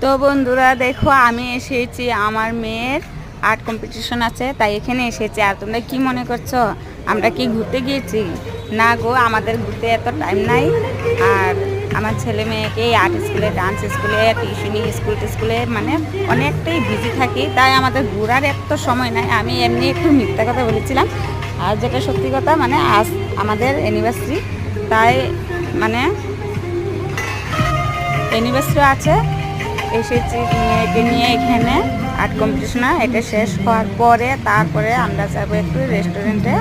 তো বন্ধুরা দেখো, আমি এসেছি, আমার মেয়ের আর্ট কম্পিটিশন আছে, তাই এখানে এসেছি। আর তোমরা কি মনে করছো আমরা কি ঘুরতে গিয়েছি? না গো, আমাদের ঘুরতে এত টাইম নাই। আর আমার ছেলে মেয়েকে আর্ট স্কুলে, ডান্স স্কুলে, টিউশনি স্কুলে মানে অনেকটাই বিজি থাকি, তাই আমাদের ঘোরার এত সময় নাই। আমি এমনি একটু মিথ্যা কথা বলেছিলাম, আর যেটা সত্যি কথা, মানে আজ আমাদের অ্যানিভার্সারি, তাই মানে অ্যানিভার্সারি আছে, এসেছি মেয়েকে নিয়ে এখানে আর্ট কম্পিটিশনে। এটা শেষ হওয়ার পরে তারপরে আমরা যাবো একটু রেস্টুরেন্টে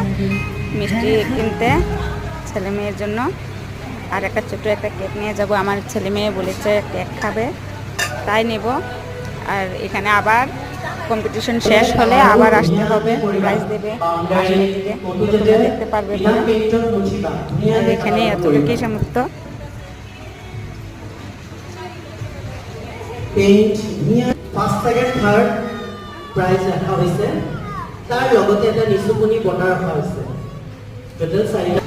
মিষ্টি কিনতে ছেলে মেয়ের জন্য। আর একটা ছোটো একটা কেক নিয়ে যাব, আমার ছেলে মেয়ে বলেছে কেক খাবে, তাই নেব। আর এখানে আবার কম্পিটিশন শেষ হলে আবার আসতে হবে, প্রাইজ দেবে, আসলে দিবে, তোমরা দেখতে পারবে। আর এখানে এতটুকুই সমাপ্ত। পেইন্ট ধুনীয়া ফার্স্ট সেকেন্ড থার্ড প্ৰাইজ ৰাখা হৈছে, তাৰ লগতে এটা নিচুকনি বঁটা ৰখা হৈছে। টোটেল 4টা